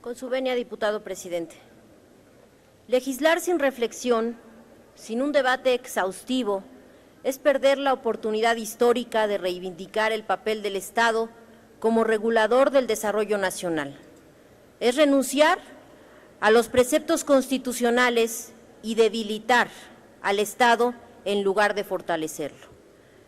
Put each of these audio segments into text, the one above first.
Con su venia, diputado presidente. Legislar sin reflexión, sin un debate exhaustivo, es perder la oportunidad histórica de reivindicar el papel del Estado como regulador del desarrollo nacional. Es renunciar a los preceptos constitucionales y debilitar al Estado en lugar de fortalecerlo.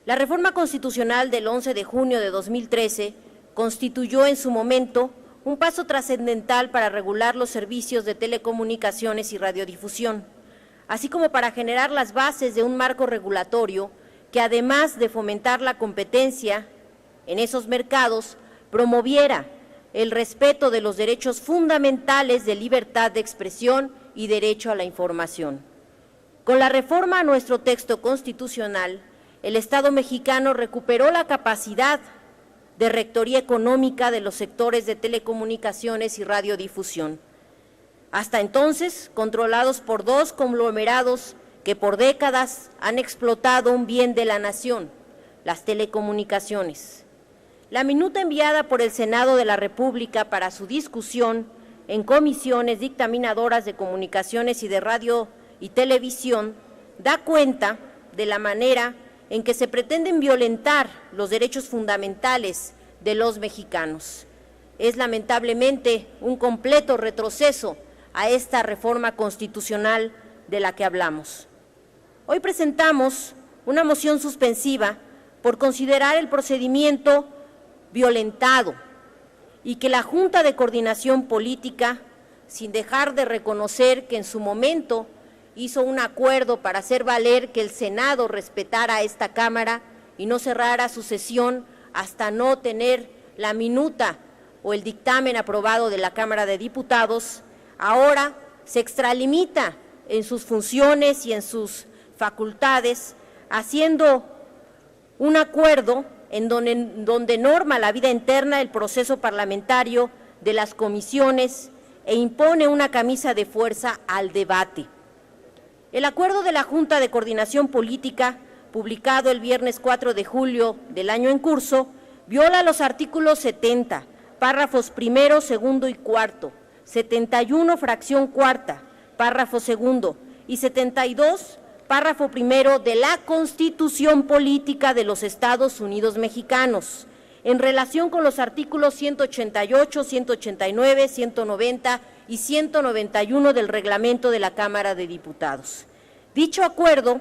La reforma constitucional del 11 de junio de 2013 constituyó en su momento un paso trascendental para regular los servicios de telecomunicaciones y radiodifusión, así como para generar las bases de un marco regulatorio que, además de fomentar la competencia en esos mercados, promoviera el respeto de los derechos fundamentales de libertad de expresión y derecho a la información. Con la reforma a nuestro texto constitucional, el Estado mexicano recuperó la capacidad de rectoría económica de los sectores de telecomunicaciones y radiodifusión, hasta entonces controlados por dos conglomerados que por décadas han explotado un bien de la nación, las telecomunicaciones. La minuta enviada por el Senado de la República para su discusión en comisiones dictaminadoras de comunicaciones y de radio y televisión da cuenta de la manera en que se pretenden violentar los derechos fundamentales de los mexicanos. Es lamentablemente un completo retroceso a esta reforma constitucional de la que hablamos. Hoy presentamos una moción suspensiva por considerar el procedimiento violentado y que la Junta de Coordinación Política, sin dejar de reconocer que en su momento hizo un acuerdo para hacer valer que el Senado respetara a esta Cámara y no cerrara su sesión hasta no tener la minuta o el dictamen aprobado de la Cámara de Diputados, ahora se extralimita en sus funciones y en sus facultades, haciendo un acuerdo en donde norma la vida interna del proceso parlamentario de las comisiones e impone una camisa de fuerza al debate. El acuerdo de la Junta de Coordinación Política, publicado el viernes 4 de julio del año en curso, viola los artículos 70, párrafos primero, segundo y cuarto, 71, fracción cuarta, párrafo segundo, y 72, párrafo primero de la Constitución Política de los Estados Unidos Mexicanos, en relación con los artículos 188, 189, 190 y 191 del reglamento de la Cámara de Diputados. Dicho acuerdo,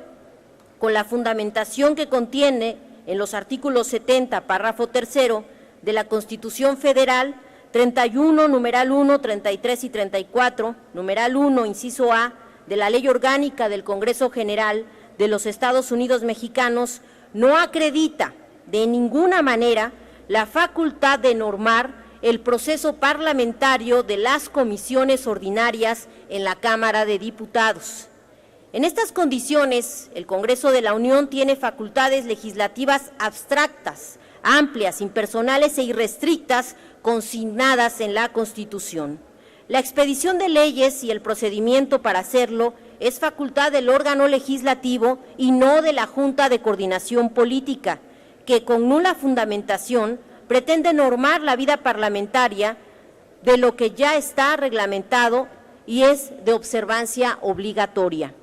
con la fundamentación que contiene en los artículos 70, párrafo tercero de la Constitución Federal, 31, numeral 1, 33 y 34, numeral 1, inciso A, de la Ley Orgánica del Congreso General de los Estados Unidos Mexicanos, no acredita de ninguna manera la facultad de normar el proceso parlamentario de las comisiones ordinarias en la Cámara de Diputados. En estas condiciones, el Congreso de la Unión tiene facultades legislativas abstractas, amplias, impersonales e irrestrictas consignadas en la Constitución. La expedición de leyes y el procedimiento para hacerlo es facultad del órgano legislativo y no de la Junta de Coordinación Política, que con nula fundamentación pretende normar la vida parlamentaria de lo que ya está reglamentado y es de observancia obligatoria.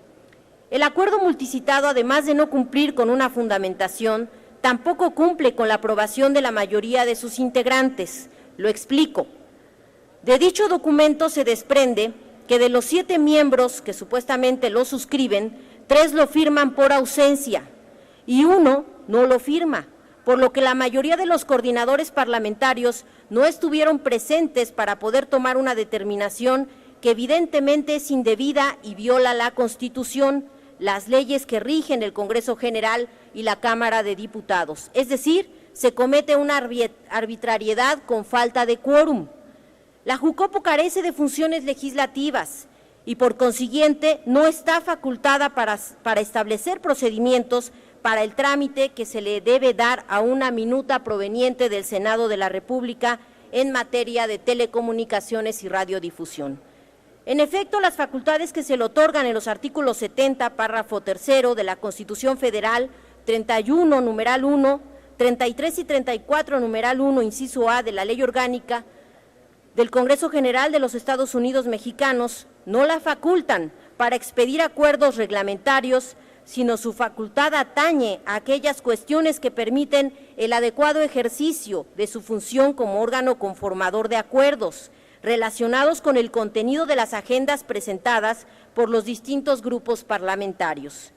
El acuerdo multicitado, además de no cumplir con una fundamentación, tampoco cumple con la aprobación de la mayoría de sus integrantes. Lo explico. De dicho documento se desprende que de los 7 miembros que supuestamente lo suscriben, 3 lo firman por ausencia y 1 no lo firma, por lo que la mayoría de los coordinadores parlamentarios no estuvieron presentes para poder tomar una determinación que evidentemente es indebida y viola la Constitución, las leyes que rigen el Congreso General y la Cámara de Diputados. Es decir, se comete una arbitrariedad con falta de quórum. La Jucopo carece de funciones legislativas y por consiguiente no está facultada para establecer procedimientos para el trámite que se le debe dar a una minuta proveniente del Senado de la República en materia de telecomunicaciones y radiodifusión. En efecto, las facultades que se le otorgan en los artículos 70, párrafo tercero de la Constitución Federal, 31, numeral 1, 33 y 34, numeral 1, inciso A de la Ley Orgánica del Congreso General de los Estados Unidos Mexicanos no la facultan para expedir acuerdos reglamentarios, sino su facultad atañe a aquellas cuestiones que permiten el adecuado ejercicio de su función como órgano conformador de acuerdos, relacionados con el contenido de las agendas presentadas por los distintos grupos parlamentarios.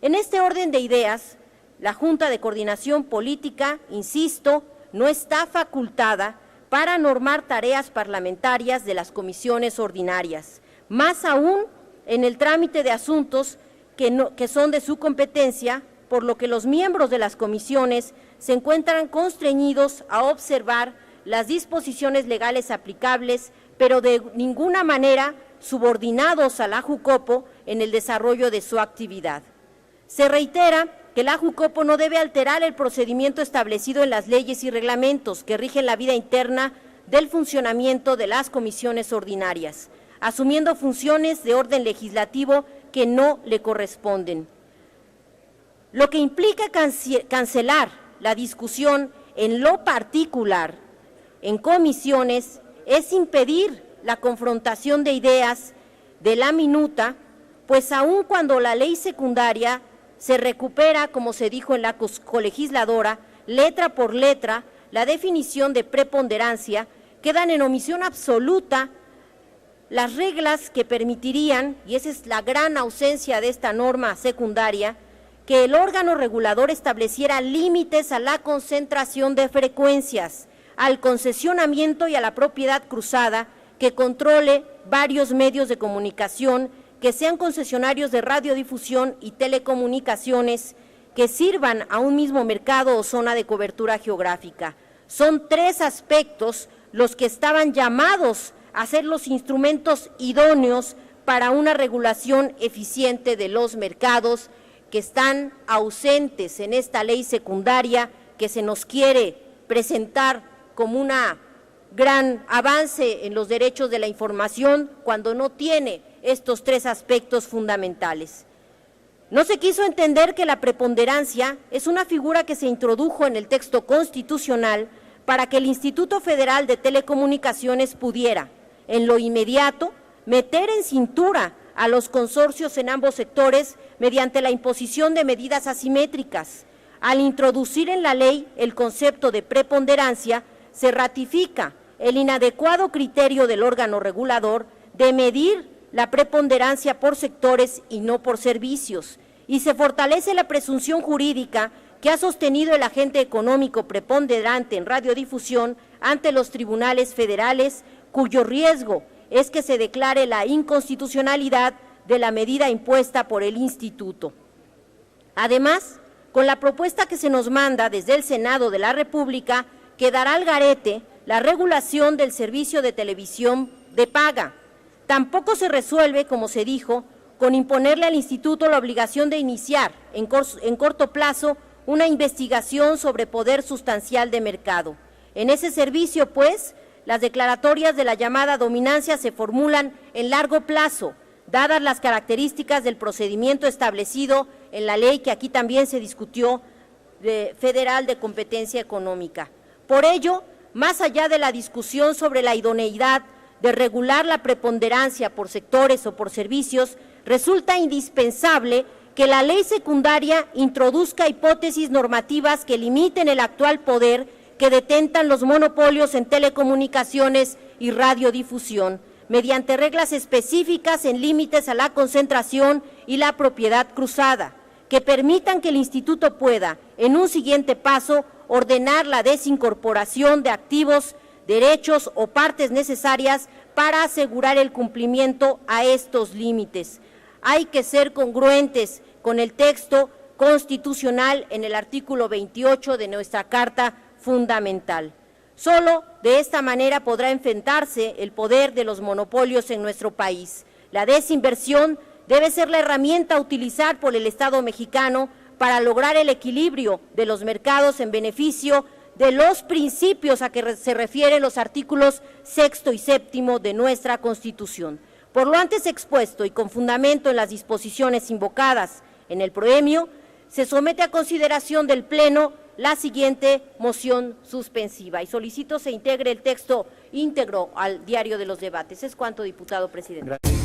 En este orden de ideas, la Junta de Coordinación Política, insisto, no está facultada para normar tareas parlamentarias de las comisiones ordinarias, más aún en el trámite de asuntos que son de su competencia, por lo que los miembros de las comisiones se encuentran constreñidos a observar las disposiciones legales aplicables, pero de ninguna manera subordinados a la JUCOPO en el desarrollo de su actividad. Se reitera que la JUCOPO no debe alterar el procedimiento establecido en las leyes y reglamentos que rigen la vida interna del funcionamiento de las comisiones ordinarias, asumiendo funciones de orden legislativo que no le corresponden. Lo que implica cancelar la discusión en lo particular en comisiones es impedir la confrontación de ideas de la minuta, pues aun cuando la ley secundaria se recupera, como se dijo en la colegisladora, letra por letra, la definición de preponderancia, quedan en omisión absoluta las reglas que permitirían, y esa es la gran ausencia de esta norma secundaria, que el órgano regulador estableciera límites a la concentración de frecuencias, al concesionamiento y a la propiedad cruzada, que controle varios medios de comunicación, que sean concesionarios de radiodifusión y telecomunicaciones, que sirvan a un mismo mercado o zona de cobertura geográfica. Son 3 aspectos los que estaban llamados a ser los instrumentos idóneos para una regulación eficiente de los mercados, que están ausentes en esta ley secundaria que se nos quiere presentar como un gran avance en los derechos de la información, cuando no tiene estos 3 aspectos fundamentales. No se quiso entender que la preponderancia es una figura que se introdujo en el texto constitucional para que el Instituto Federal de Telecomunicaciones pudiera, en lo inmediato, meter en cintura a los consorcios en ambos sectores mediante la imposición de medidas asimétricas. Al introducir en la ley el concepto de preponderancia, se ratifica el inadecuado criterio del órgano regulador de medir la preponderancia por sectores y no por servicios, y se fortalece la presunción jurídica que ha sostenido el agente económico preponderante en radiodifusión ante los tribunales federales, cuyo riesgo es que se declare la inconstitucionalidad de la medida impuesta por el Instituto. Además, con la propuesta que se nos manda desde el Senado de la República, quedará al garete la regulación del servicio de televisión de paga. Tampoco se resuelve, como se dijo, con imponerle al Instituto la obligación de iniciar en corto plazo una investigación sobre poder sustancial de mercado. En ese servicio, pues, las declaratorias de la llamada dominancia se formulan en largo plazo, dadas las características del procedimiento establecido en la ley que aquí también se discutió federal de competencia económica. Por ello, más allá de la discusión sobre la idoneidad de regular la preponderancia por sectores o por servicios, resulta indispensable que la ley secundaria introduzca hipótesis normativas que limiten el actual poder que detentan los monopolios en telecomunicaciones y radiodifusión, mediante reglas específicas en límites a la concentración y la propiedad cruzada, que permitan que el Instituto pueda, en un siguiente paso, ordenar la desincorporación de activos, derechos o partes necesarias para asegurar el cumplimiento a estos límites. Hay que ser congruentes con el texto constitucional en el artículo 28 de nuestra Carta Fundamental. Solo de esta manera podrá enfrentarse el poder de los monopolios en nuestro país. La desinversión debe ser la herramienta a utilizar por el Estado mexicano para lograr el equilibrio de los mercados en beneficio de los principios a que se refieren los artículos 6 y 7 de nuestra Constitución. Por lo antes expuesto y con fundamento en las disposiciones invocadas en el proemio, se somete a consideración del Pleno la siguiente moción suspensiva y solicito se integre el texto íntegro al diario de los debates. Es cuanto, diputado presidente. Gracias.